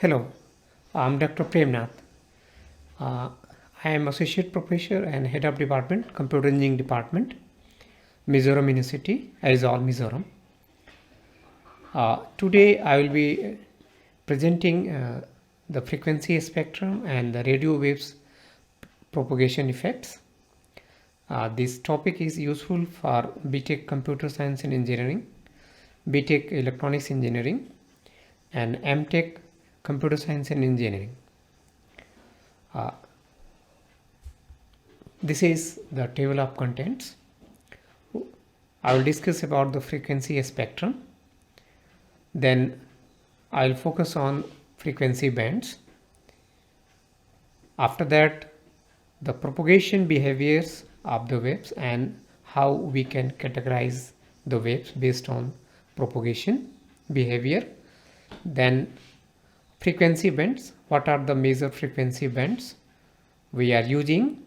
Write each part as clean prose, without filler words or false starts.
Hello, I'm Dr. Premnath. Uh, I am Associate Professor and Head of Department, Computer Engineering Department, Mizoram University, Aizawl, Mizoram. Today I will be presenting the frequency spectrum and the radio waves propagation effects. This topic is useful for BTech Computer Science and Engineering, BTech Electronics Engineering, and MTech Computer Science and Engineering. This is the table of contents. I will discuss about the frequency spectrum. Then I will focus on frequency bands. After that, the propagation behaviors of the waves and how we can categorize the waves based on propagation behavior. Then frequency bands. What are the major frequency bands we are using?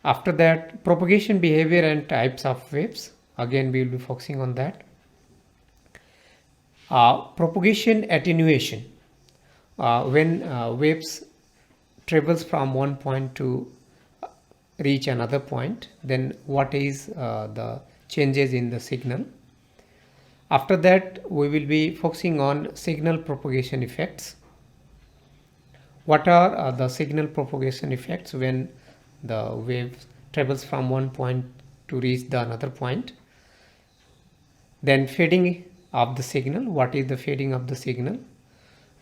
After that, propagation behavior and types of waves. Again, we will be focusing on that. Propagation attenuation. When waves travels from one point to reach another point, then what is the changes in the signal? After that, we will be focusing on signal propagation effects. What are the signal propagation effects when the wave travels from one point to reach the another point? Then fading of the signal. What is the fading of the signal?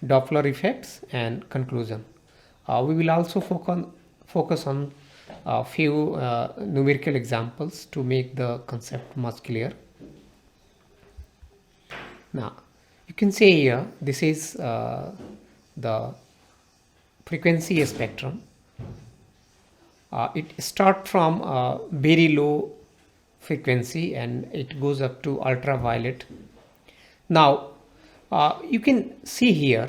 Doppler effects and conclusion. We will also focus on a few numerical examples to make the concept much clear. Now, you can see here, this is the frequency spectrum. It starts from very low frequency and it goes up to ultraviolet. Now, you can see here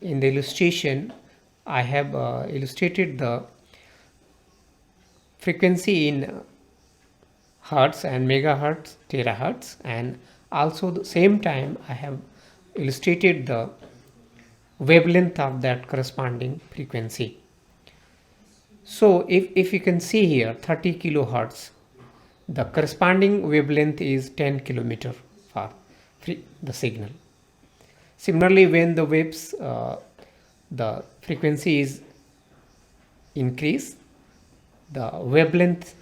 in the illustration, I have illustrated the frequency in hertz and megahertz, terahertz, and also the same time I have illustrated the wavelength of that corresponding frequency. So if you can see here 30 kilohertz, the corresponding wavelength is 10 kilometer for the signal. Similarly, when the waves the frequency is increased, the wavelength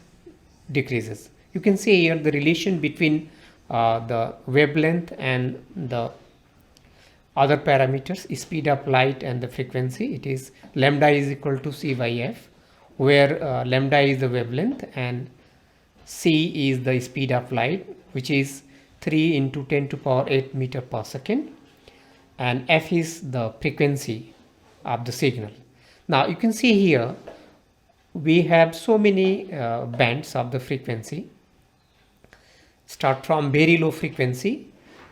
decreases. You can see here the relation between the wavelength and the other parameters, speed of light and the frequency. It is lambda is equal to c by f, where lambda is the wavelength and c is the speed of light, which is 3 into 10 to power 8 meter per second, and f is the frequency of the signal. Now you can see here we have so many bands of the frequency. Start from very low frequency,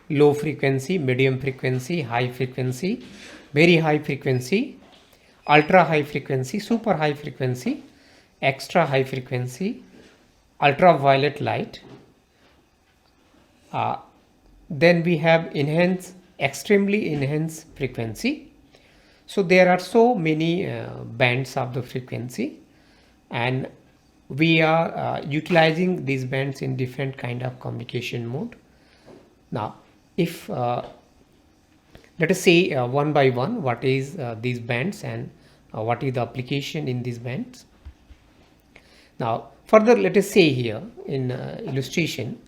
medium frequency, high frequency, very high frequency, ultra high frequency, super high frequency, extra high frequency, ultraviolet light. Then we have enhanced, extremely enhanced frequency. So there are so many bands of the frequency, and we are utilizing these bands in different kind of communication mode. Now, if let us say one by one what is these bands and what is the application in these bands. Now, further let us say here in illustration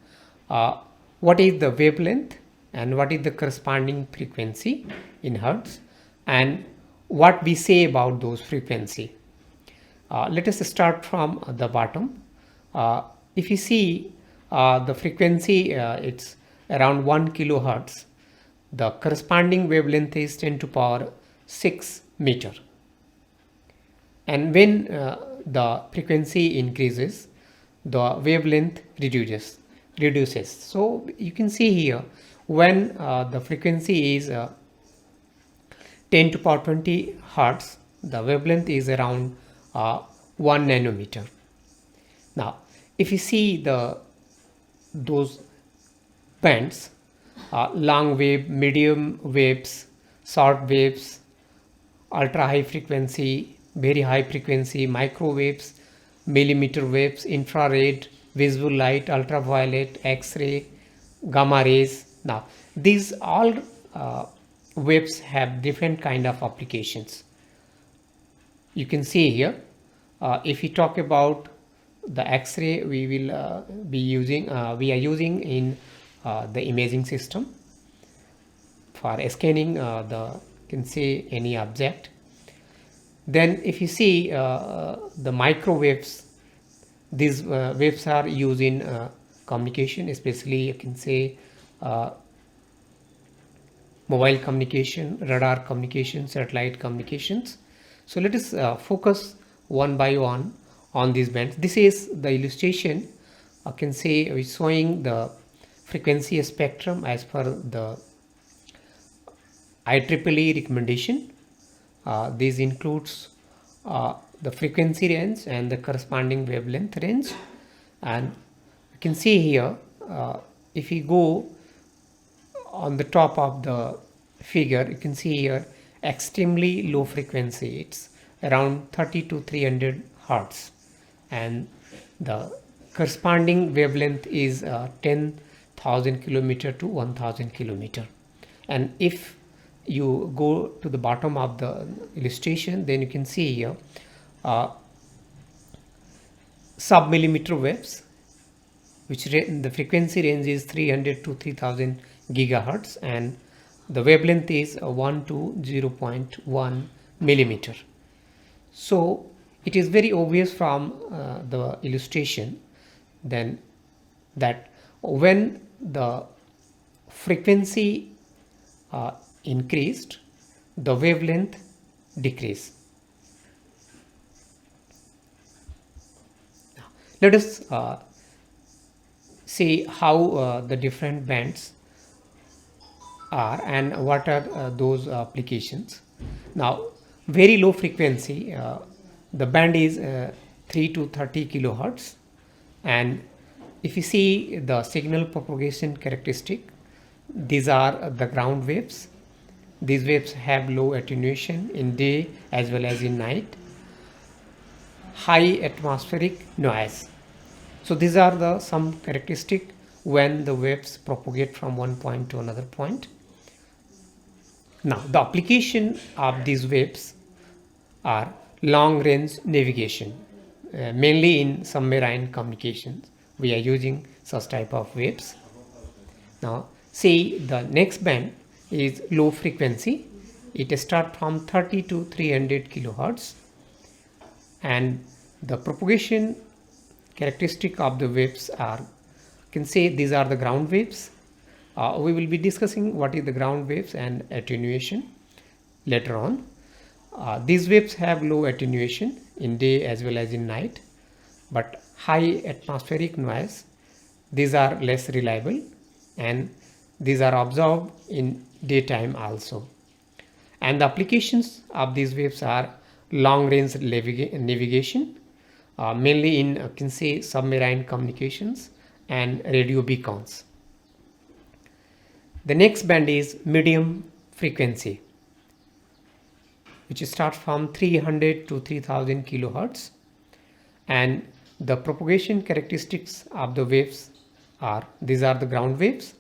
what is the wavelength and what is the corresponding frequency in hertz and what we say about those frequency. Let us start from the bottom. If you see the frequency, it's around 1 kilohertz. The corresponding wavelength is 10 to power 6 meter. And when the frequency increases, the wavelength reduces. So you can see here when the frequency is 10 to power 20 hertz, the wavelength is around 1 nanometer. Now, if you see those bands, long wave, medium waves, short waves, ultra high frequency, very high frequency, microwaves, millimeter waves, infrared, visible light, ultraviolet, X-ray, gamma rays. Now these all waves have different kind of applications. You can see here, if we talk about the X-ray, we will we are using in the imaging system for scanning the, you can say, any object. Then if you see the microwaves, these waves are used in communication, especially you can say mobile communication, radar communication, satellite communications. So let us focus one by one on these bands. This is the illustration, I can say, showing the frequency spectrum as per the IEEE recommendation. This includes the frequency range and the corresponding wavelength range. And you can see here, if you go on the top of the figure, you can see here extremely low frequency. It's around 30 to 300 hertz, and the corresponding wavelength is 10,000 kilometer to 1,000 kilometer. And if you go to the bottom of the illustration, then you can see here sub-millimeter waves, which the frequency range is 300 to 3000 gigahertz, and the wavelength is 1 to 0.1 millimeter. So it is very obvious from the illustration then that when the frequency increased, the wavelength decreased. Let us see how the different bands are and what are those applications. Now, very low frequency, the band is 3 to 30 kilohertz, and if you see the signal propagation characteristic, these are the ground waves. These waves have low attenuation in day as well as in night. High atmospheric noise. So these are the some characteristic when the waves propagate from one point to another point. Now the application of these waves are long range navigation, mainly in submarine communications. We are using such type of waves. Now see, the next band is low frequency. It starts from 30 to 300 kilohertz, and the propagation characteristic of the waves are, you can say, these are the ground waves. We will be discussing what is the ground waves and attenuation later on. These waves have low attenuation in day as well as in night, but high atmospheric noise. These are less reliable, and these are observed in daytime also. And the applications of these waves are long range navigation, mainly in, you can say, submarine communications and radio beacons. The next band is medium frequency, which starts from 300 to 3000 kilohertz, and the propagation characteristics of the waves are, these are the ground waves.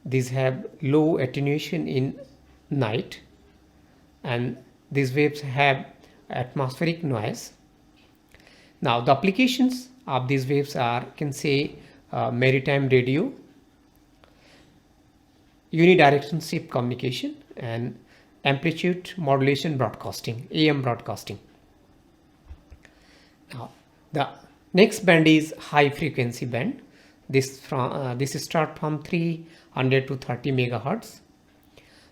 These have low attenuation in night, and these waves have atmospheric noise. Now the applications of these waves are, you can say, maritime radio, unidirectional ship communication, and amplitude modulation broadcasting, AM broadcasting. Now the next band is high frequency band. This start from 300 to 30 megahertz.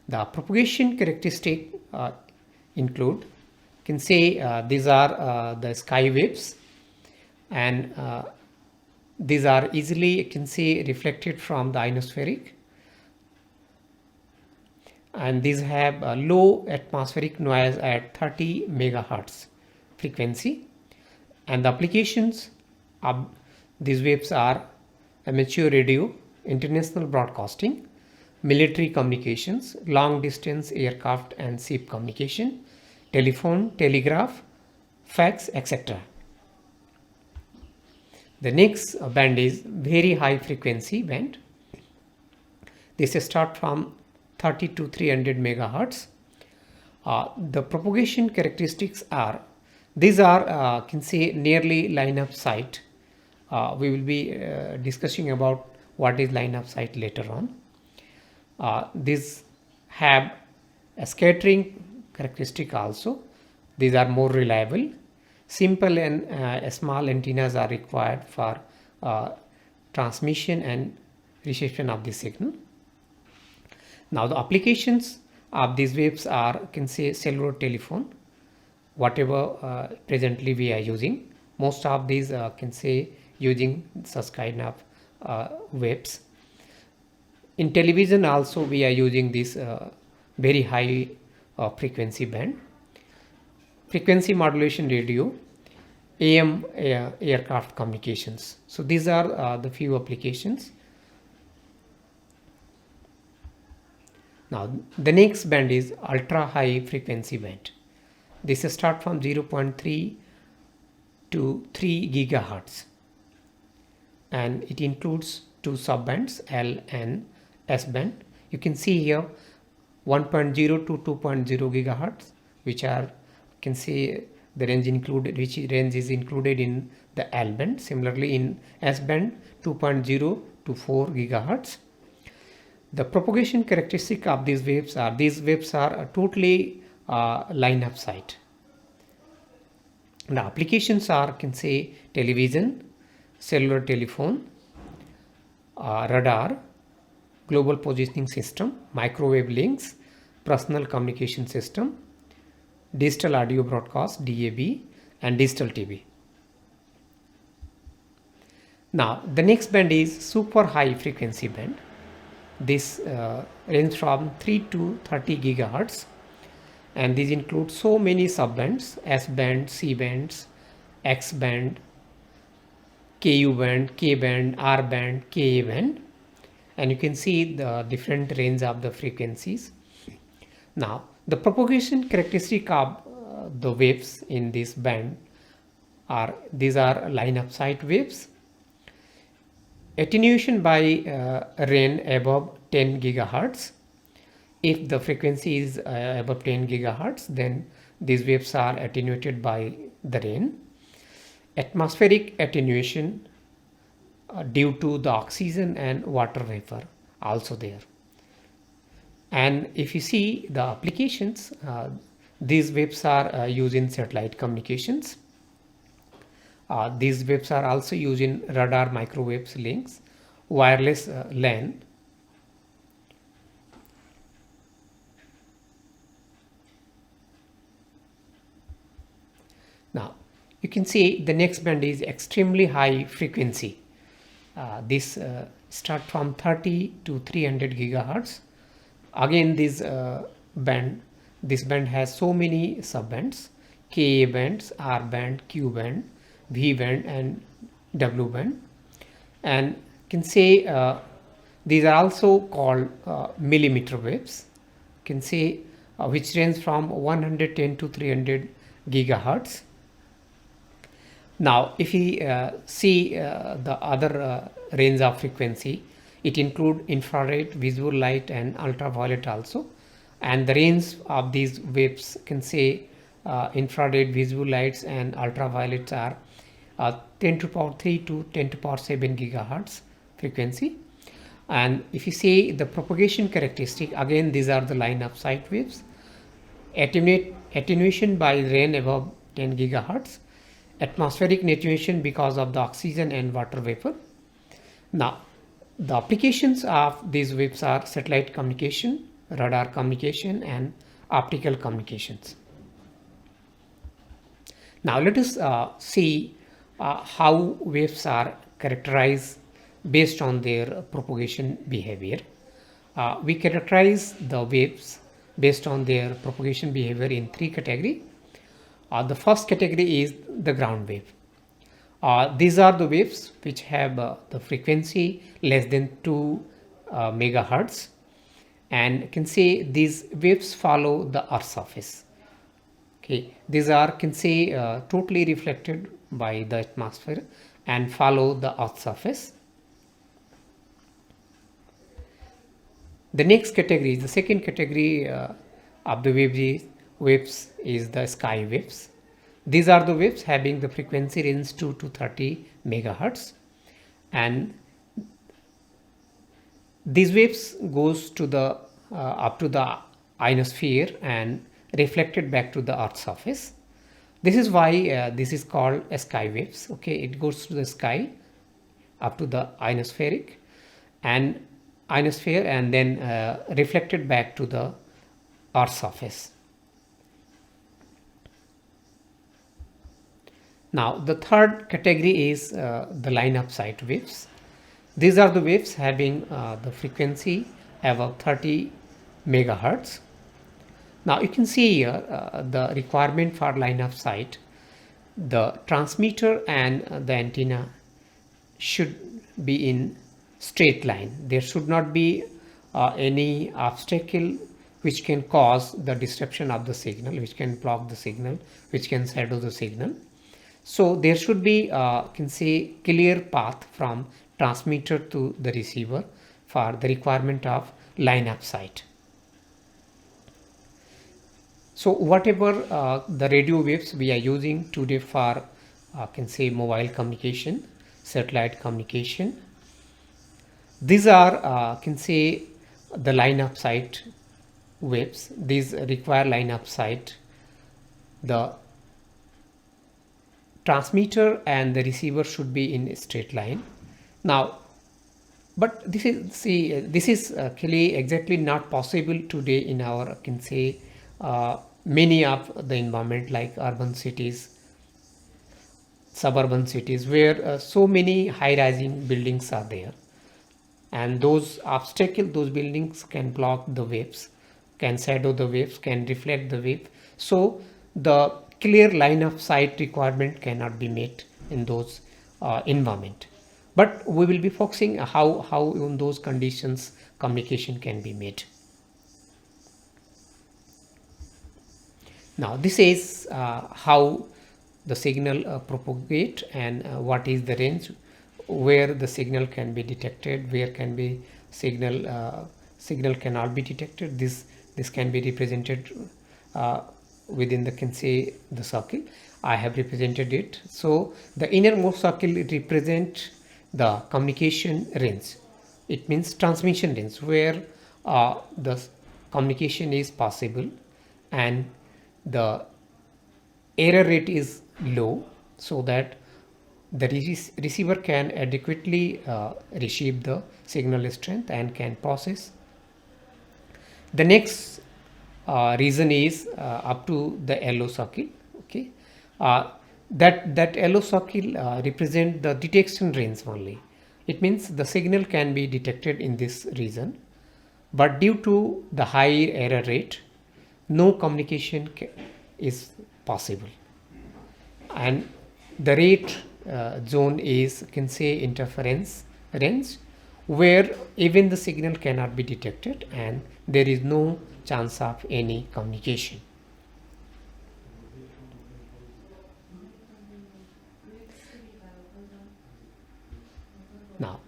The propagation characteristic include, you can say, these are the sky waves, and these are easily, you can say, reflected from the ionospheric, and these have a low atmospheric noise at 30 megahertz frequency. And the applications of these waves are amateur radio, international broadcasting, military communications, long distance aircraft and ship communication, telephone, telegraph, fax, etc. The next band is very high frequency band. This start from 30 to 300 megahertz. The propagation characteristics are, these are can say nearly line of sight. We will be discussing about what is line of sight later on. These have a scattering characteristic also. These are more reliable. Simple and small antennas are required for transmission and reception of the signal. Now the applications of these waves are, can say, cellular telephone, whatever presently we are using. Most of these can say using such kind of waves. In television also we are using this very high frequency band. Frequency modulation radio, AM aircraft communications. So these are the few applications. Now the next band is ultra high frequency band. This start from 0.3 to 3 gigahertz, and it includes two subbands, L and S band. You can see here 1.0 to 2.0 gigahertz, which are, can see the range included, which range is included in the L band. Similarly in S band 2.0 to 4 gigahertz. The propagation characteristic of these waves are totally line of sight. The applications are, can say, television, cellular telephone, radar, global positioning system, microwave links, personal communication system, digital audio broadcast DAB, and digital TV. Now the next band is super high frequency band. This range from 3 to 30 gigahertz, and these include so many subbands: S band, C bands, X band, KU band, K band, R band, KA band, and you can see the different range of the frequencies. Now the propagation characteristic of the waves in this band are, these are line of sight waves. Attenuation by RAN above 10 gigahertz. If the frequency is above 10 gigahertz, then these waves are attenuated by the RAN. Atmospheric attenuation due to the oxygen and water vapor also there. And if you see the applications, these waves are used in satellite communications. These waves are also used in radar, microwaves links, wireless LAN. Now you can see the next band is extremely high frequency. This start from 30 to 300 gigahertz. Again this band has so many subbands: Ka bands, R band, Q band, V band, and W band. And you can say these are also called millimeter waves. You can say which range from 110 to 300 gigahertz. Now if we see the other range of frequency, it include infrared, visible light, and ultraviolet also. And the range of these waves, can say infrared, visible lights, and ultraviolets are 10 to power 3 to 10 to power 7 gigahertz frequency. And if you say the propagation characteristic, again these are the line of sight waves. Attenuation by RAN above 10 gigahertz. Atmospheric attenuation because of the oxygen and water vapor. Now the applications of these waves are satellite communication, radar communication, and optical communications. Now let us see how waves are characterized based on their propagation behavior. We characterize the waves based on their propagation behavior in three categories. The first category is the ground wave. These are the waves which have the frequency less than 2 megahertz. and you can say these waves follow the earth surface. Okay, these are can say totally reflected by the atmosphere and follow the earth surface. The next category, the second category of the waves is the sky waves. These are the waves having the frequency range 2 to 30 megahertz, and these waves goes to the up to the ionosphere and reflected back to the earth surface. This is why this is called sky waves. Okay, it goes to the sky up to the ionospheric and ionosphere and then reflected back to the earth surface. Now the third category is the line of sight waves. These are the waves having the frequency above 30 megahertz. Now you can see here the requirement for line of sight. The transmitter and the antenna should be in straight line. There should not be any obstacle which can cause the disruption of the signal, which can block the signal, which can shadow the signal. So there should be can say clear path from transmitter to the receiver for the requirement of line of sight. So whatever the radio waves we are using today for can say mobile communication, satellite communication, these are can say the line of sight waves. These require line of sight. The transmitter and the receiver should be in a straight line. Now, but this is actually exactly not possible today in our can say many of the environment like urban cities, suburban cities, where so many high-rising buildings are there, and those those buildings can block the waves, can shadow the waves, can reflect the wave. So the clear line of sight requirement cannot be met in those environment. But we will be focusing how in those conditions communication can be made. Now this is how the signal propagate and what is the range where the signal can be detected, where can be signal cannot be detected. This can be represented within the can say the circle. I have represented it. So the innermost circle represent the communication range. It means transmission range where the communication is possible and the error rate is low, so that the receiver can adequately receive the signal strength and can process. The next reason is up to the yellow circle. Okay, that yellow circle represent the detection range only. It means the signal can be detected in this region, but due to the high error rate, no communication is possible, and the rate zone is can say interference range, where even the signal cannot be detected and there is no chance of any communication. Now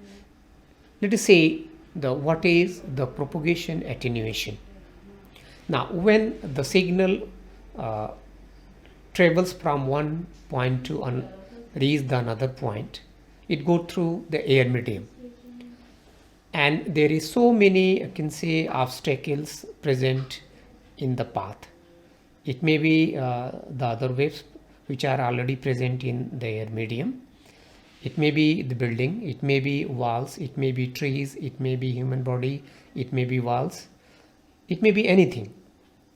let us say what is the propagation attenuation. Now when the signal travels from one point to reach the another point, it go through the air medium, and there is so many I can say obstacles present in the path. It may be the other waves which are already present in the air medium. It may be the building, it may be walls, it may be trees, it may be human body, it may be walls, it may be anything,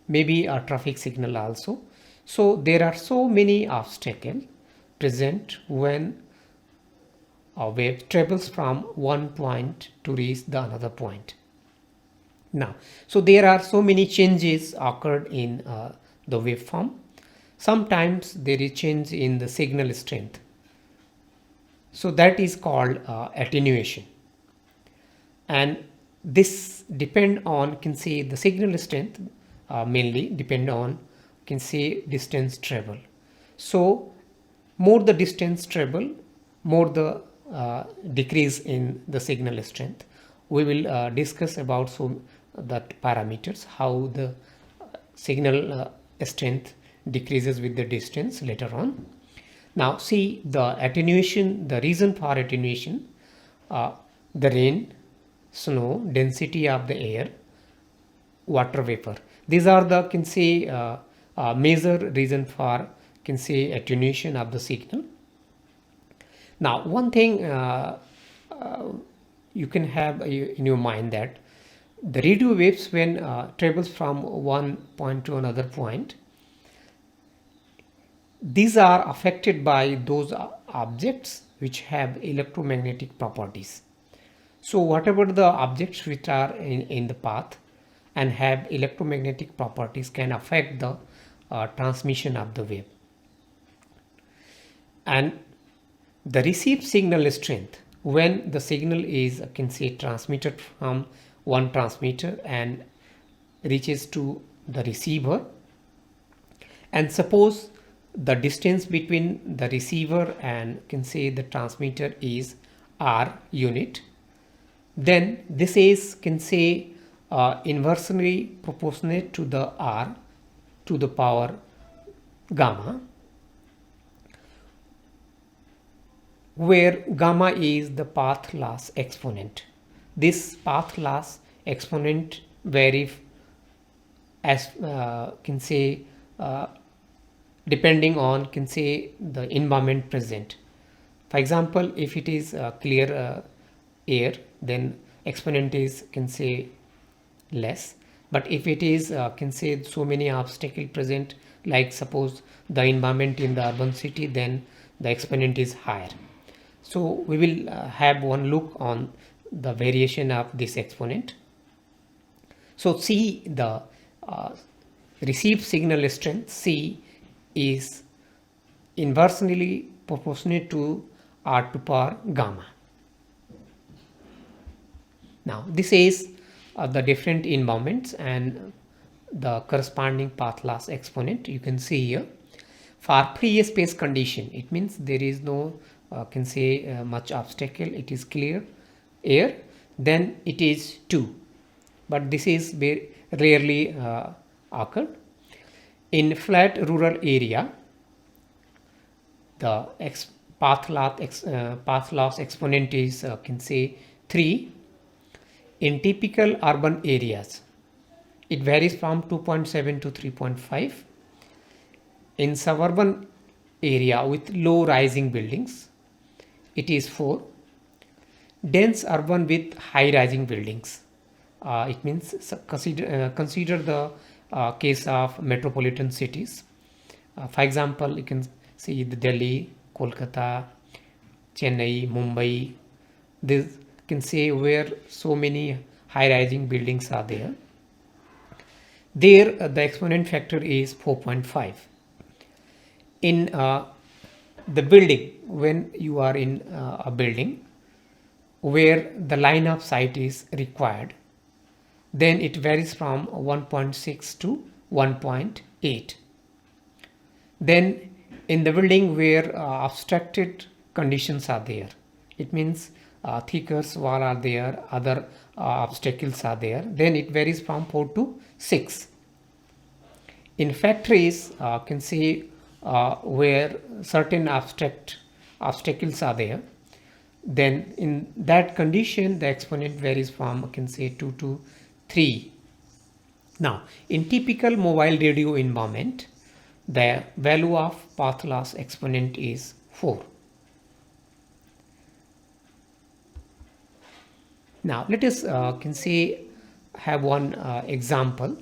maybe a traffic signal also. So there are so many obstacles present when a wave travels from one point to reach the another point. Now, so there are so many changes occurred in the waveform. Sometimes there is change in the signal strength. So that is called attenuation. And this depend on, can say, the signal strength, mainly depend on, can say, distance travel. So more the distance travel, more the decrease in the signal strength. We will discuss about so that parameters, how the signal strength decreases with the distance later on. Now see the attenuation, the reason for attenuation, the rain, snow, density of the air, water vapor. These are the, can say, major reason for, can say, attenuation of the signal. Now one thing you can have in your mind that the radio waves, when travels from one point to another point, these are affected by those objects which have electromagnetic properties. So whatever the objects which are in the path and have electromagnetic properties can affect the transmission of the wave. And the received signal strength, when the signal is, can say, transmitted from one transmitter and reaches to the receiver, and suppose the distance between the receiver and, can say, the transmitter is r unit, then this is, can say, inversely proportionate to the r to the power gamma, where gamma is the path loss exponent. This path loss exponent varies as, can say, depending on, can say, the environment present. For example, if it is clear air, then exponent is, can say, less. But if it is, can say, so many obstacles present, like suppose the environment in the urban city, then the exponent is higher. So we will have one look on the variation of this exponent. So see the received signal strength, C, is inversely proportionate to r to power gamma. Now this is the different environments and the corresponding path loss exponent you can see here. For free space condition, it means there is no, can say, much obstacle, it is clear air, then it is 2, but this is very rarely occurred. In flat rural area, the path loss exponent is, can say, 3. In typical urban areas, it varies from 2.7 to 3.5. In suburban area with low rising buildings, it is 4. Dense urban with high rising buildings, it means consider the case of metropolitan cities. For example, you can see the Delhi, Kolkata, Chennai, Mumbai. This can say where so many high rising buildings are there. There the exponent factor is 4.5. In the building, when you are in a building where the line of sight is required, then it varies from 1.6 to 1.8. Then in the building where obstructed conditions are there, it means thicker wall are there, other obstacles are there, then it varies from 4 to 6. In factories, can see where certain obstacles are there, then in that condition the exponent varies from, can say, 2 to 3. Now in typical mobile radio environment, the value of path loss exponent is 4. Now let us, can say, have one example.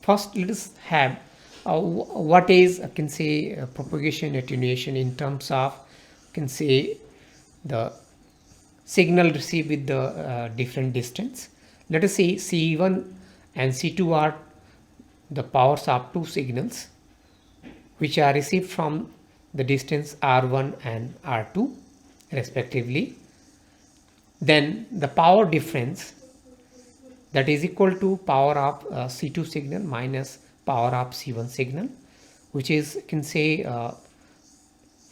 First let us have what is, can say, propagation attenuation in terms of, can say, the signal received with the different distance. Let us say C1 and C2 are the powers of two signals which are received from the distance R1 and R2 respectively. then the power difference, that is equal to power of C2 signal minus power of C1 signal, which is, you can say,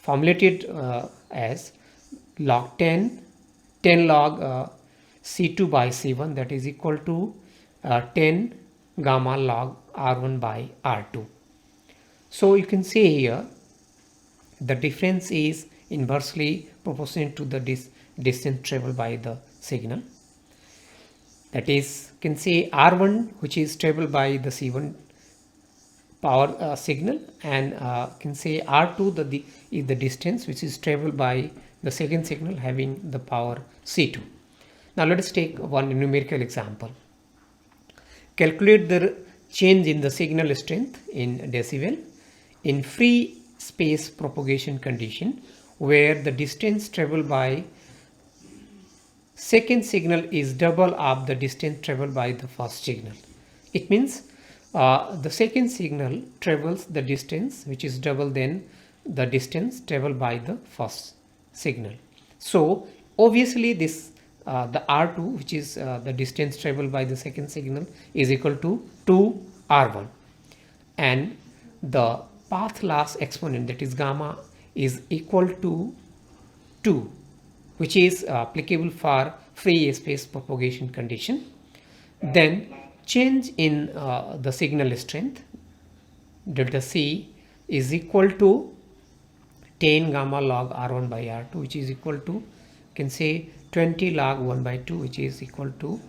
formulated as log 10 log C2 by C1, that is equal to 10 gamma log R1 by R2. So you can see here the difference is inversely proportional to the distance traveled by the signal. That is, you can say R1, which is traveled by the C1 power signal, and can say R2 is the distance which is traveled by the second signal having the power C2. Now let us take one numerical example. Calculate the change in the signal strength in decibel in free space propagation condition where the distance traveled by second signal is double of the distance traveled by the first signal. It means the second signal travels the distance which is double than the distance traveled by the first signal. So obviously this the R2, which is the distance traveled by the second signal, is equal to 2 R1, and the path loss exponent, that is gamma, is equal to 2, which is applicable for free space propagation condition. Then change in the signal strength, delta C, is equal to 10 gamma log R1 by R2, which is equal to, can say, 20 log 1 by 2, which is equal to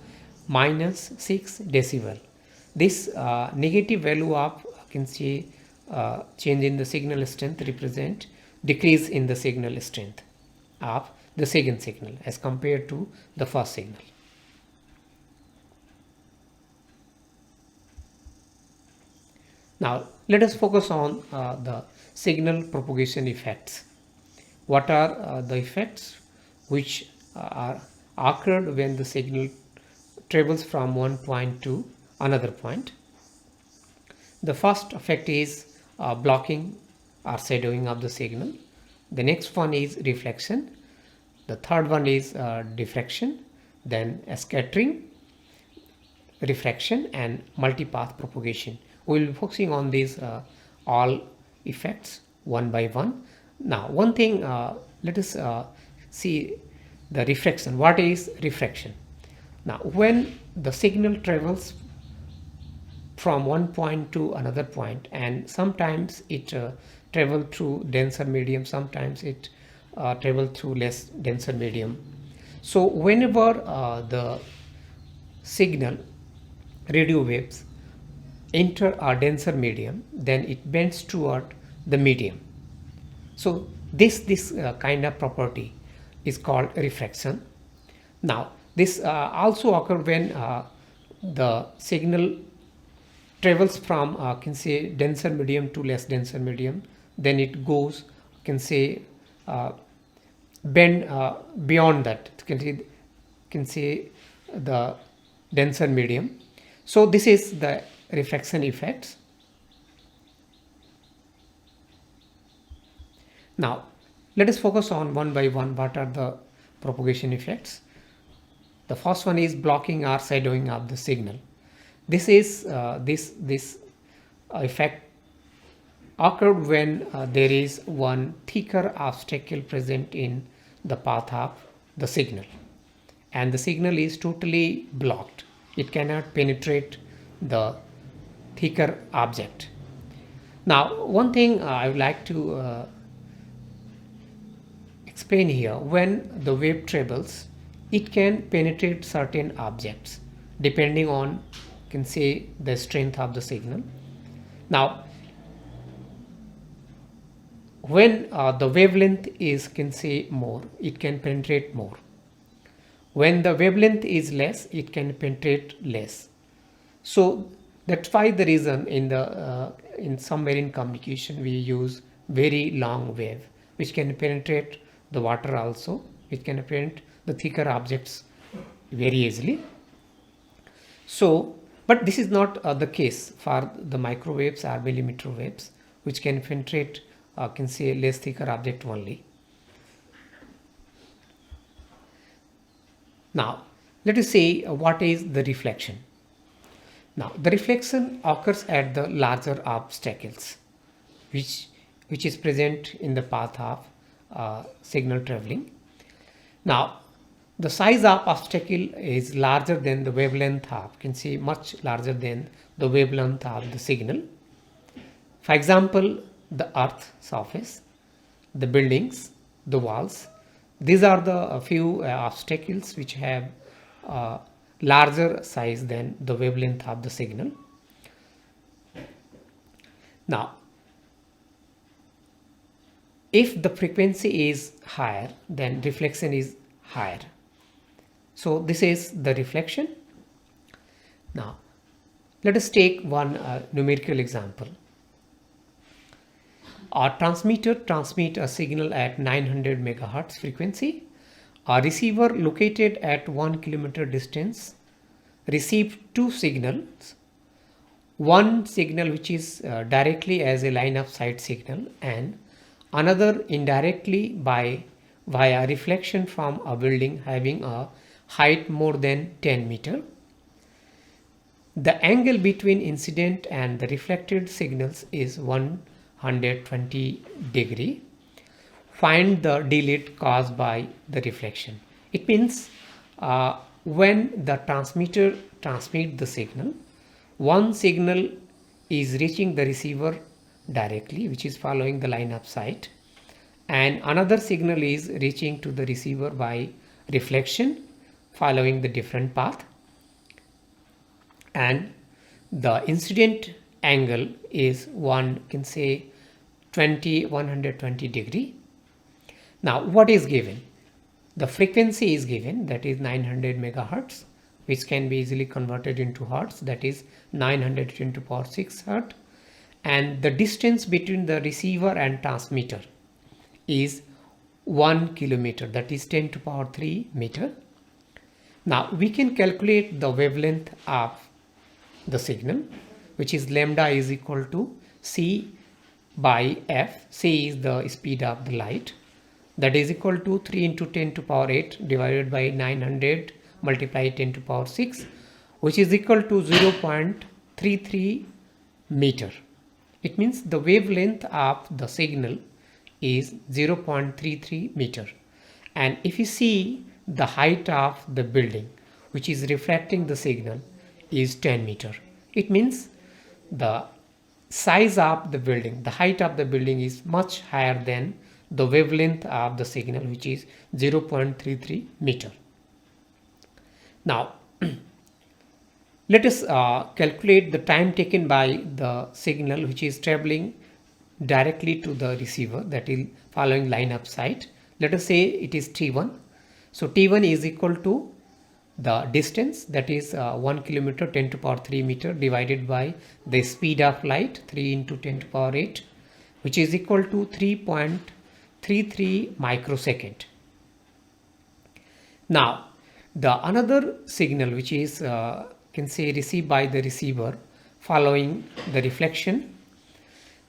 minus 6 decibel. This negative value of, can say, change in the signal strength represent decrease in the signal strength of the second signal as compared to the first signal. Now let us focus on the signal propagation effects. What are the effects which are occurred when the signal travels from one point to another point? The first effect is blocking or shadowing of the signal. The next one is reflection. The third one is diffraction, then scattering, refraction, and multipath propagation. We will be focusing on these all effects one by one. Now one thing, let us see the refraction. What is refraction? Now when the signal travels from one point to another point, and sometimes it travel through denser medium, sometimes it travel through less denser medium. So whenever the signal radio waves enter a denser medium, then it bends toward the medium. So this kind of property is called refraction. Now this also occurs when the signal travels from can say denser medium to less denser medium, then it goes, can say, bend beyond that, can say the denser medium. So this is the refraction effects. Now let us focus on one by one what are the propagation effects. The first one is blocking or shadowing of the signal. This is this effect occurred when there is one thicker obstacle present in the path of the signal, and the signal is totally blocked. It cannot penetrate the thicker object. Now one thing I would like to explain here, when the wave travels, it can penetrate certain objects depending on, can say, the strength of the signal. Now when the wavelength is, can say, more, it can penetrate more. When the wavelength is less, it can penetrate less. So that's why the reason in submarine communication we use very long wave which can penetrate the water also, which can penetrate the thicker objects very easily. So but this is not the case for the microwaves or millimeter waves, which can penetrate, can say, less thicker object only. Now, let us say what is the reflection. Now, the reflection occurs at the larger obstacles, which which is present in the path of signal traveling. Now, the size of obstacle is larger than the wavelength of, you can see much larger than the wavelength of the signal. For example, the earth surface, the buildings, the walls. These are the few obstacles which have uh, larger size than the wavelength of the signal. Now, if the frequency is higher, then reflection is higher. So this is the reflection. Now, let us take one numerical example. A transmitter transmits a signal at 900 megahertz frequency. A receiver located at 1 kilometer distance receives two signals. One signal which is directly as a line of sight signal, and another indirectly by via reflection from a building having a height more than 10 meter. The angle between incident and the reflected signals is 120 degree. Find the delay caused by the reflection. It means when the transmitter transmits the signal, one signal is reaching the receiver directly, which is following the line of sight, and another signal is reaching to the receiver by reflection following the different path, and the incident angle is one can say 120 degree. Now what is given? The frequency is given, that is 900 megahertz, which can be easily converted into hertz, that is 900 10 to power 6 hertz, and the distance between the receiver and transmitter is 1 kilometer, that is 10 to power 3 meter. Now we can calculate the wavelength of the signal, which is lambda is equal to c by f. C is the speed of the light, that is equal to 3 into 10 to power 8 divided by 900 multiply 10 to power 6, which is equal to 0.33 meter. It means the wavelength of the signal is 0.33 meter. And if you see the height of the building which is reflecting the signal is 10 meter. It means the size of the building, the height of the building is much higher than the wavelength of the signal, which is 0.33 meter. Now, let us calculate the time taken by the signal which is traveling directly to the receiver, that is following line of sight. Let us say it is T1. So T1 is equal to the distance, that is 1 kilometer 10 to power 3 meter divided by the speed of light 3 into 10 to power 8, which is equal to 3.33 microsecond. Now the another signal which is can say received by the receiver following the reflection,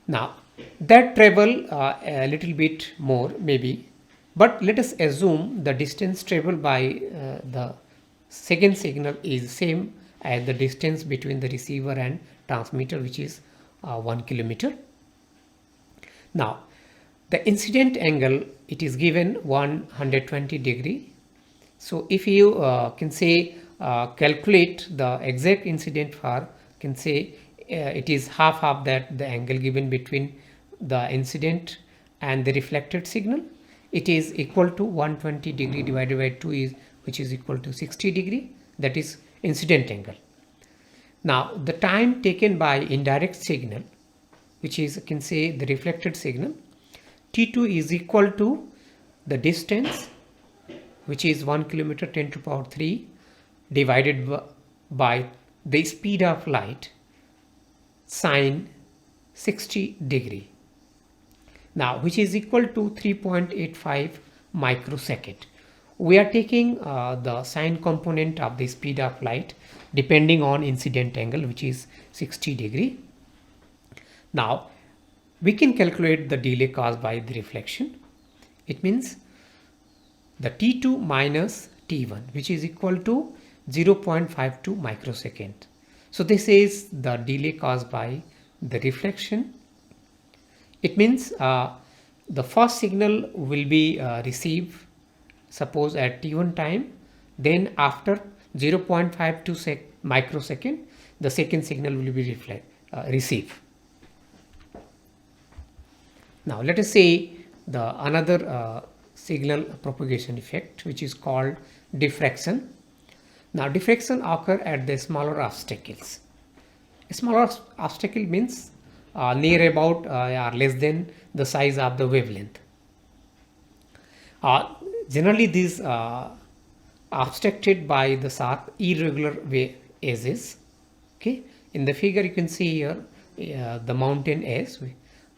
now that travel a little bit more maybe, but let us assume the distance traveled by the second signal is same as the distance between the receiver and transmitter, which is 1 kilometer. Now the incident angle, it is given 120 degree. So if you can say calculate the exact incident for, can say it is half of that the angle given between the incident and the reflected signal, it is equal to 120 degree divided by 2 is, which is equal to 60 degree, that is incident angle. Now the time taken by indirect signal, which is can say the reflected signal, T2 is equal to the distance, which is 1 kilometer 10 to power 3 divided by the speed of light sine 60 degree, now which is equal to 3.85 microsecond. We are taking the sine component of the speed of light depending on incident angle, which is 60 degree. Now we can calculate the delay caused by the reflection. It means the T2 minus t1, which is equal to 0.52 microsecond. So this is the delay caused by the reflection. It means the first signal will be received, suppose at t1 time, then after 0.52 microsecond the second signal will be received. Now let us say the another signal propagation effect, which is called diffraction. Now diffraction occur at the smaller obstacles. A smaller obstacle means near about or less than the size of the wavelength. Generally these obstructed by the sharp irregular edges. Okay, in the figure you can see here the mountain edge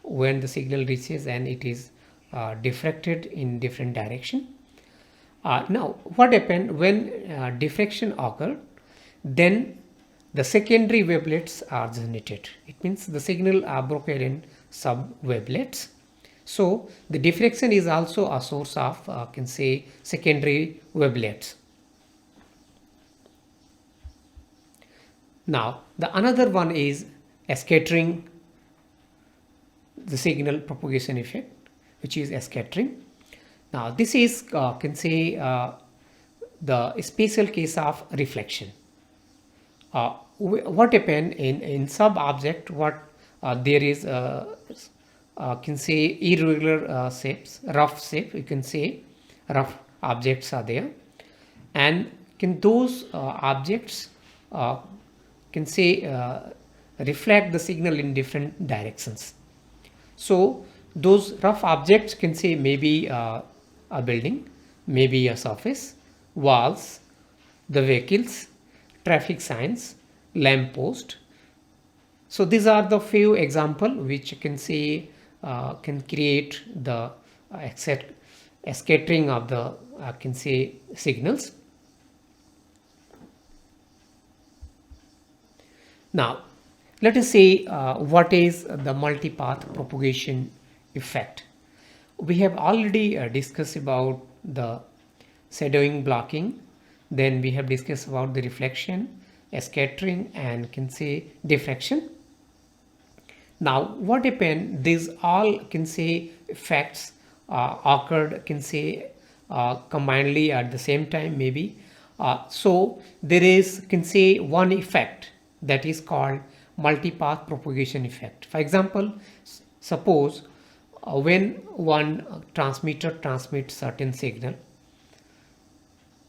when the signal reaches and it is diffracted in different direction. Now what happened when diffraction occurred, then the secondary wavelets are generated. It means the signal are broken in sub wavelets. So the diffraction is also a source of can say secondary wavelets. Now the another one is scattering, the signal propagation effect, which is scattering. Now this is can say the special case of reflection. What happened in sub object, what there is can say irregular shapes, rough shape, you can say rough objects are there, and can those objects can say reflect the signal in different directions. So those rough objects can say maybe a building, maybe a surface, walls, the vehicles, traffic signs, lamp post. So these are the few example which can say can create the scattering of the can say signals. Now let us say what is the multipath propagation effect. We have already discussed about the shadowing, blocking, then we have discussed about the reflection, scattering, and can say diffraction. Now what happened, these all can say effects occurred can say combinedly at the same time maybe. So there is can say one effect that is called multipath propagation effect. For example, suppose when one transmitter transmits certain signal,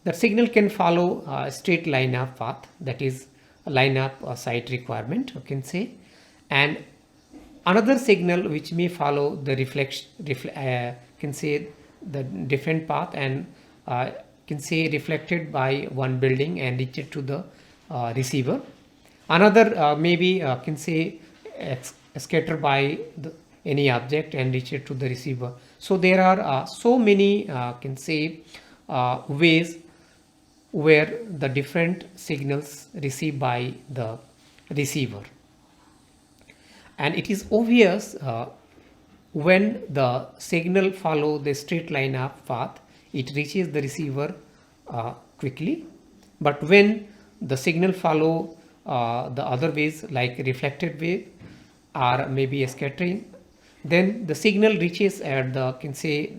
that signal can follow a straight line of path, that is a line of sight requirement you can say, and another signal which may follow the reflection can say the different path and can say reflected by one building and reached to the receiver. Another maybe can say scattered by any object and reached to the receiver. So there are so many can say ways where the different signals received by the receiver, and it is obvious when the signal follow the straight line of path, it reaches the receiver quickly, but when the signal follow the other ways like reflected wave or maybe a scattering, then the signal reaches at the can say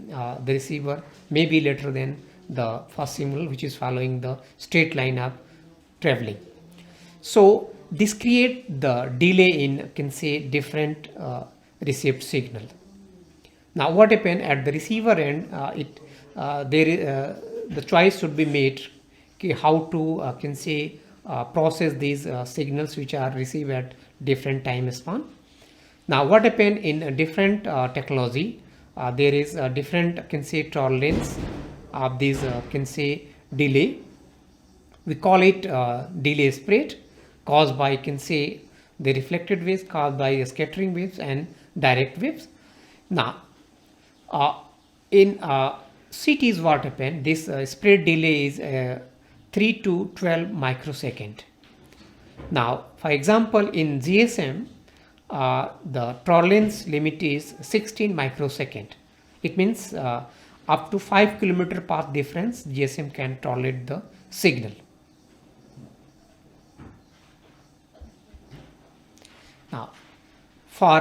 the receiver maybe later than the first signal which is following the straight line of traveling. So this create the delay in can say different received signal. Now what happened at the receiver end, the choice should be made how to can say process these signals which are received at different time span. Now what happened in different technology, there is a different can say tolerance of these can say delay. We call it delay spread, caused by can say the reflected waves, caused by scattering waves and direct waves. Now in cities what happened, this spread delay is 3 to 12 microsecond. Now for example in GSM the tolerance limit is 16 microsecond. It means up to 5 km path difference, GSM can tolerate the signal. Now, for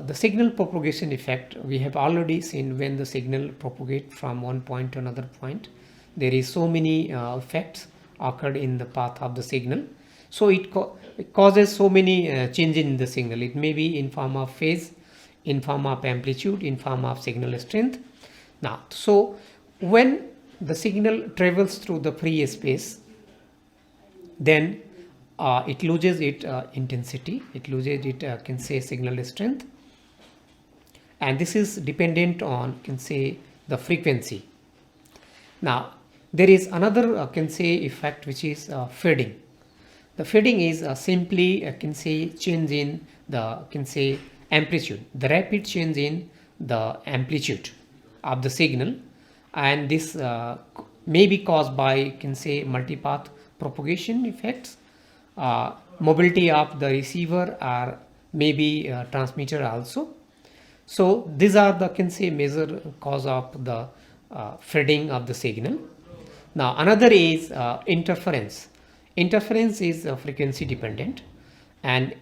the signal propagation effect, we have already seen when the signal propagate from one point to another point, there is so many effects occurred in the path of the signal. So it causes so many changes in the signal. It may be in form of phase, in form of amplitude, in form of signal strength. Now, so when the signal travels through the free space, then it loses its intensity, it loses its can say signal strength, and this is dependent on can say the frequency. Now there is another can say effect, which is fading. The fading is simply can say change in the can say amplitude, the rapid change in the amplitude of the signal, and this may be caused by can say multipath propagation effects, mobility of the receiver, or maybe transmitter also. So these are the can say major cause of the fading of the signal. Now another is interference. Interference is frequency dependent, and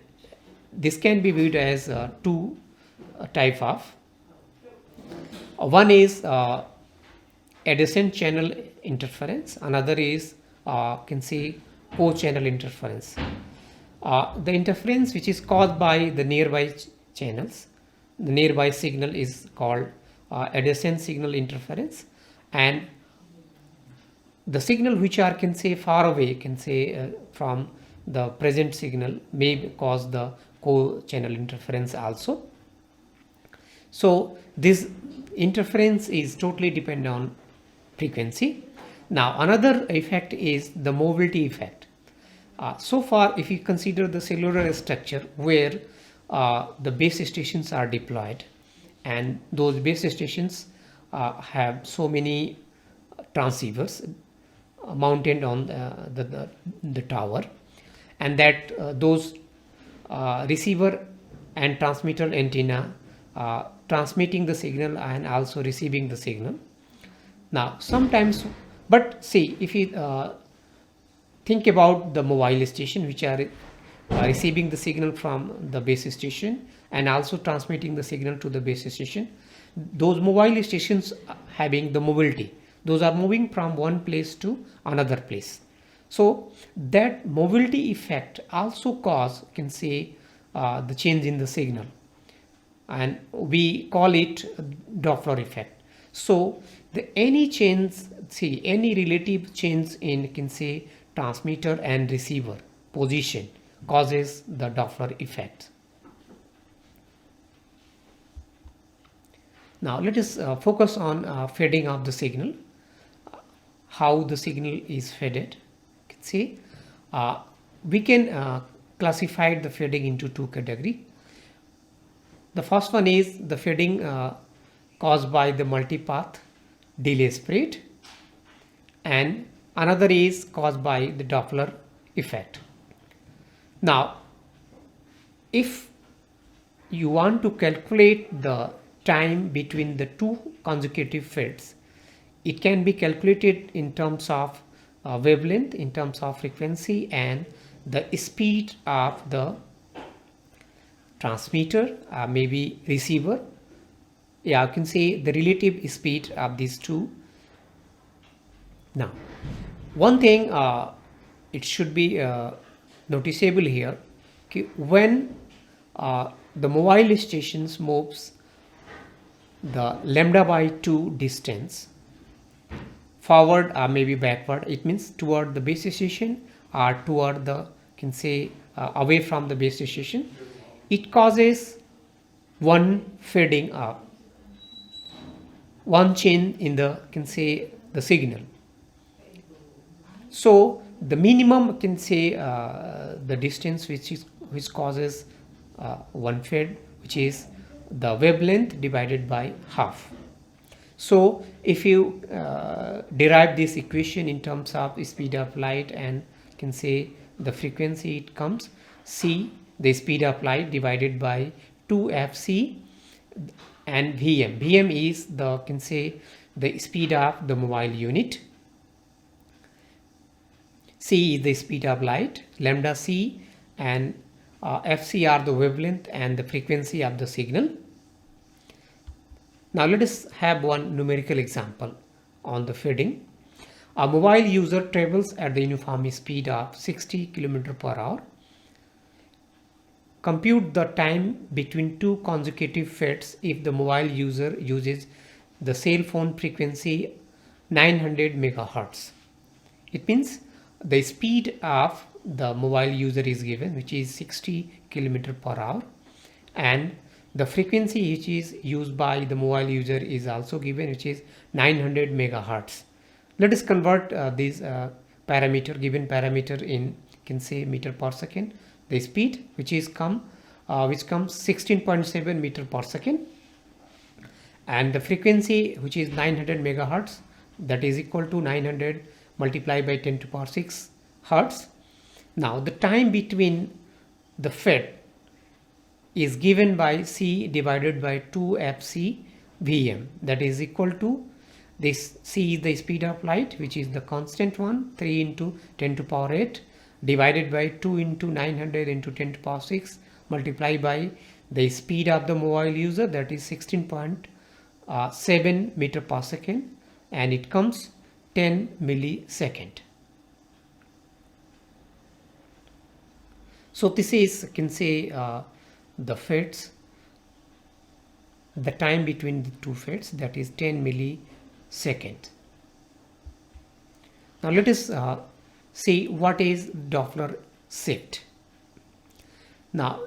this can be viewed as two type of. One is adjacent channel interference, another is can say co-channel interference. The interference which is caused by the nearby channels, the nearby signal, is called adjacent signal interference, and the signal which are can say far away can say from the present signal may cause the co-channel interference also. So this interference is totally dependent on frequency. Now another effect is the mobility effect. So far, if you consider the cellular structure where the base stations are deployed, and those base stations have so many transceivers mounted on the tower, and that those receiver and transmitter antenna transmitting the signal and also receiving the signal. Now sometimes, but see, if you think about the mobile station which are receiving the signal from the base station and also transmitting the signal to the base station, those mobile stations having the mobility, those are moving from one place to another place. So that mobility effect also cause can say the change in the signal, and we call it Doppler effect. So any change, see, any relative change in can say transmitter and receiver position causes the Doppler effect. Now let us focus on fading of the signal, how the signal is faded. See, we can classify the fading into two categories. The first one is the fading caused by the multipath delay spread, and another is caused by the Doppler effect. Now if you want to calculate the time between the two consecutive fades, it can be calculated in terms of wavelength, in terms of frequency, and the speed of the transmitter, maybe receiver. Yeah, I can say the relative speed of these two. Now one thing it should be noticeable here, okay, when the mobile stations moves the lambda by 2 distance forward or maybe backward, it means toward the base station or toward the can say away from the base station, it causes one fading up, one change in the can say the signal. So the minimum can say the distance which causes one fade, which is the wavelength divided by half. So if you derive this equation in terms of speed of light and can say the frequency, it comes c, the speed of light, divided by 2fc and Vm. Vm is the can say the speed of the mobile unit. C is the speed of light, lambda c and fc are the wavelength and the frequency of the signal. Now let us have one numerical example on the feeding. A mobile user travels at the uniform speed of 60 km per hour. Compute the time between two consecutive feeds if the mobile user uses the cell phone frequency 900 megahertz. It means the speed of the mobile user is given, which is 60 km per hour, and the frequency which is used by the mobile user is also given, which is 900 megahertz. Let us convert this given parameter in, can say, meter per second. The speed which comes 16.7 meter per second, and the frequency which is 900 megahertz, that is equal to 900 multiplied by 10 to the power 6 hertz. Now the time between the feed is given by C divided by 2fc Vm, that is equal to, this C is the speed of light, which is the constant one, 3 into 10 to the power 8 divided by 2 into 900 into 10 to the power 6 multiplied by the speed of the mobile user, that is 16.7 meter per second, and it comes 10 millisecond. So this is, can say, the feeds, the time between the two feeds, that is 10 millisecond. Now let us see what is Doppler shift. Now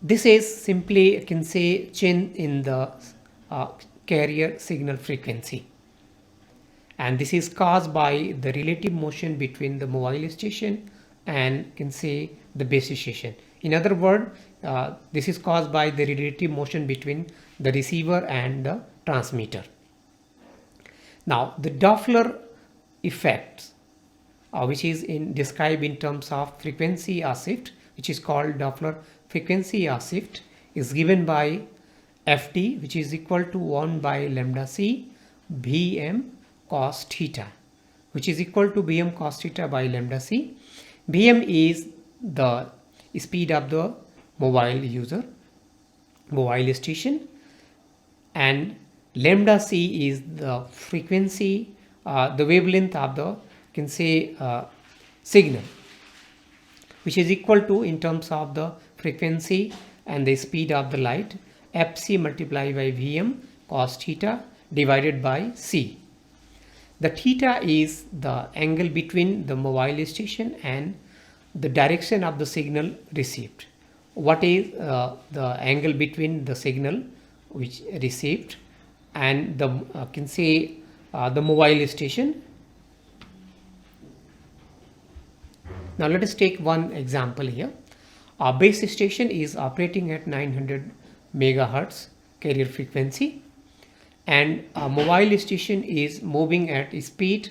this is simply, I can say, change in the carrier signal frequency, and this is caused by the relative motion between the mobile station and, can say, the base station. In other words, this is caused by the relative motion between the receiver and the transmitter. Now the Doppler effect, which is described in terms of frequency shift, which is called Doppler frequency shift, is given by Fd, which is equal to 1 by lambda c Vm cos theta, which is equal to Vm cos theta by lambda c. Vm is the speed of the mobile user, mobile station, and lambda c is the frequency, the wavelength of the, can say, signal, which is equal to, in terms of the frequency and the speed of the light, fc multiplied by Vm cos theta divided by c. The theta is the angle between the mobile station and the direction of the signal received. What is the angle between the signal which received and the, can say, the mobile station? Now let us take one example here. Our base station is operating at 900 megahertz carrier frequency, and a mobile station is moving at speed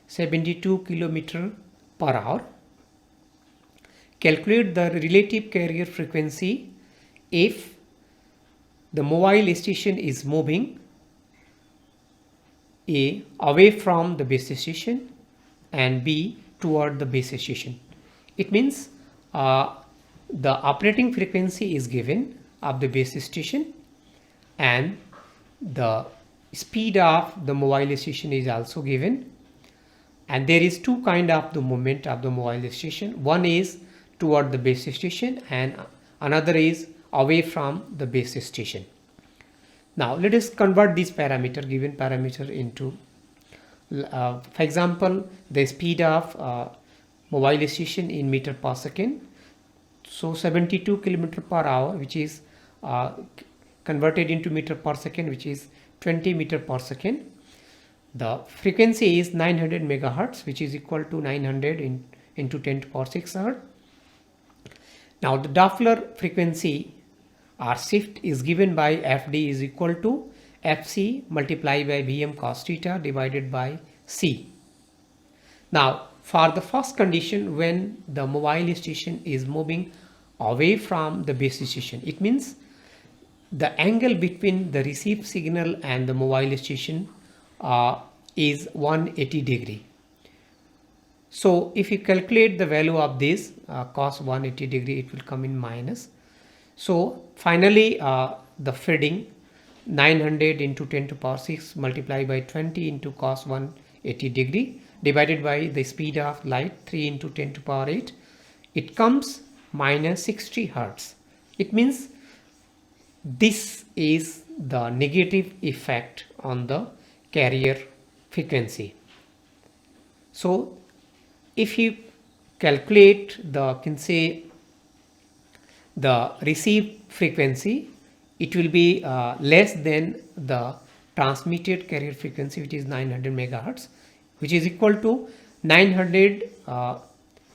72 km per hour. Calculate the relative carrier frequency if the mobile station is moving A, away from the base station, and B, toward the base station. It means the operating frequency is given of the base station, and the speed of the mobile station is also given, and there is two kind of the movement of the mobile station. One is toward the base station and another is away from the base station. Now let us convert this parameter, given parameter, into for example, the speed of mobile station in meter per second. So 72 km per hour, which is converted into meter per second, which is 20 meter per second. The frequency is 900 megahertz, which is equal to 900 into 10 to the power 6 hertz. Now the Doppler frequency or shift is given by Fd is equal to Fc multiplied by Vm cos theta divided by C. Now for the first condition, when the mobile station is moving away from the base station, it means the angle between the received signal and the mobile station is 180 degree. So if you calculate the value of this cos 180 degree, it will come in minus. So finally the feeding 900 into 10 to power 6 multiplied by 20 into cos 180 degree divided by the speed of light 3 into 10 to power 8, it comes minus 60 hertz. It means this is the negative effect on the carrier frequency. So if you calculate the the received frequency, it will be less than the transmitted carrier frequency, which is 900 megahertz, which is equal to 900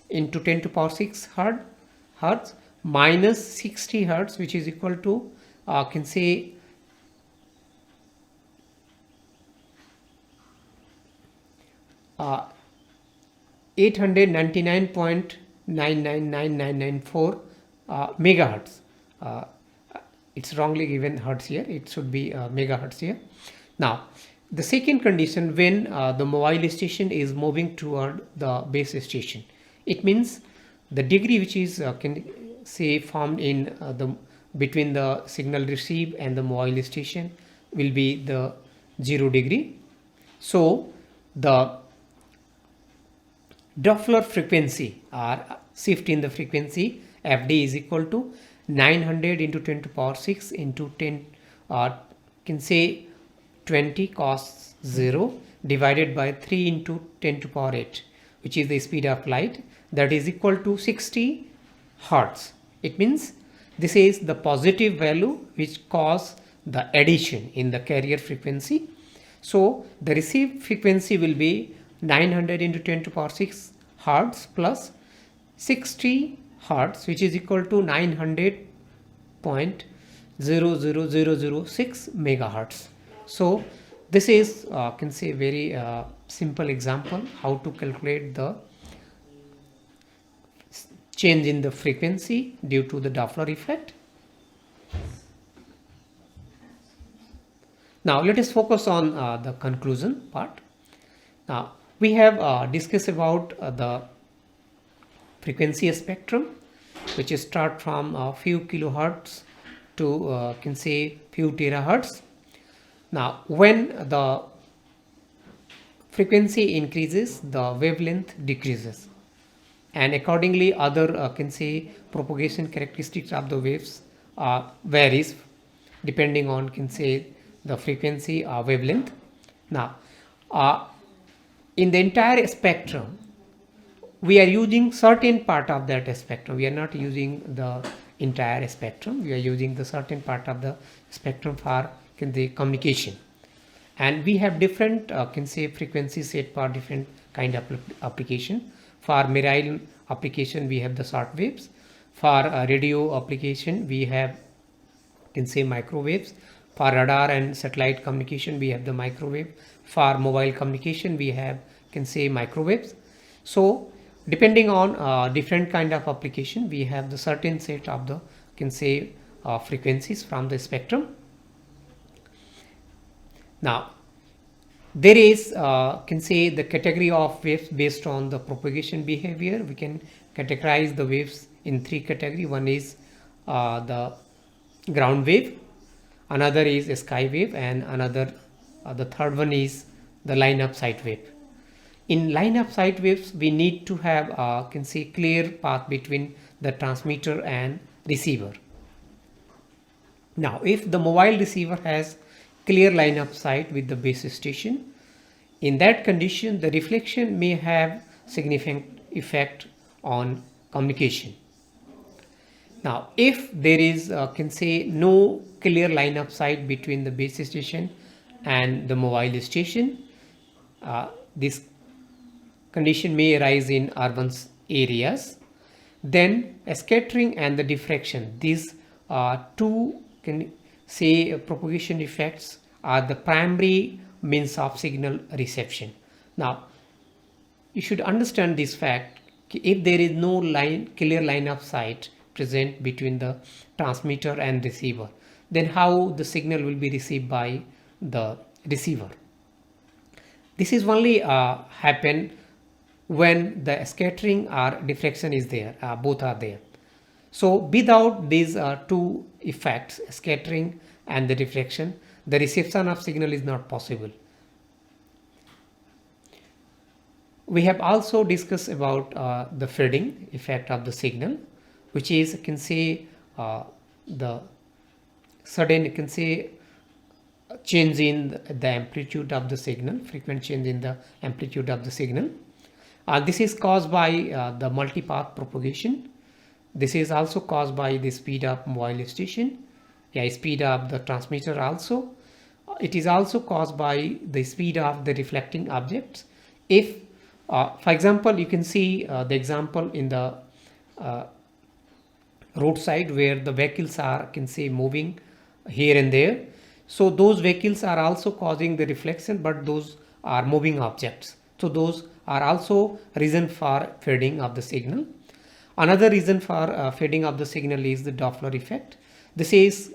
into 10 to power 6 hertz minus 60 hertz, which is equal to 899.999994 megahertz. It's wrongly given hertz here, it should be megahertz here. Now the second condition, when the mobile station is moving toward the base station, it means the degree which is formed in the between the signal received and the mobile station will be the 0 degree. So the Doppler frequency or shift in the frequency FD is equal to 900 into 10 to power 6 into 10 20 cos 0 divided by 3 into 10 to power 8, which is the speed of light, that is equal to 60 hertz. It means this is the positive value which cause the addition in the carrier frequency. So the received frequency will be 900 into 10 to power 6 hertz plus 60 hertz, which is equal to 900.00006 megahertz. So this is very simple example how to calculate the change in the frequency due to the Doppler effect. Now let us focus on the conclusion part. Now we have discussed about the frequency spectrum, which is start from a few kilohertz to few terahertz. Now when the frequency increases, the wavelength decreases, and accordingly other propagation characteristics of the waves varies depending on the frequency or wavelength. Now in the entire spectrum we are using certain part of that spectrum. We are not using the entire spectrum, we are using the certain part of the spectrum for the communication, and we have different frequency set for different kind of application. For marine application we have the short waves, for radio application we have microwaves, for radar and satellite communication we have the microwave, for mobile communication we have microwaves. So depending on different kind of application, we have the certain set of the frequencies from the spectrum. Now there is the category of waves based on the propagation behavior. We can categorize the waves in three categories. One is the ground wave, another is a sky wave, and another the third one is the line of sight wave. In line of sight waves we need to have clear path between the transmitter and receiver. Now if the mobile receiver has clear line of sight with the base station, in that condition the reflection may have significant effect on communication. Now if there is no clear line of sight between the base station and the mobile station, this condition may arise in urban areas. Then scattering and the diffraction, these two propagation effects are the primary means of signal reception. Now you should understand this fact: if there is no clear line of sight present between the transmitter and receiver, then how the signal will be received by the receiver. This is only happen when the scattering or diffraction is there, both are there. So without these two effects, scattering and the diffraction, the reception of signal is not possible. We have also discussed about the fading effect of the signal, which is, you can say, the sudden, you can say, change in the amplitude of the signal, frequent change in the amplitude of the signal. This is caused by the multipath propagation. This is also caused by the speed of mobile station, speed of the transmitter also. It is also caused by the speed of the reflecting objects. If, for example, you can see the example in the roadside where the vehicles are, can say, moving here and there. So those vehicles are also causing the reflection, but those are moving objects. So those are also reason for fading of the signal. Another reason for fading of the signal is the Doppler effect. This is,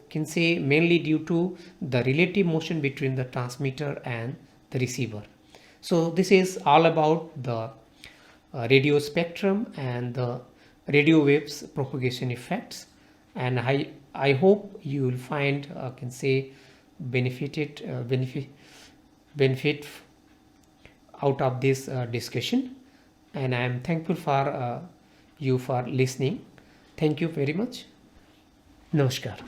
can say, mainly due to the relative motion between the transmitter and the receiver. So this is all about the radio spectrum and the radio waves propagation effects, and I hope you will find, can say, benefit out of this discussion, and I am thankful for you for listening. Thank you very much. Namaskar.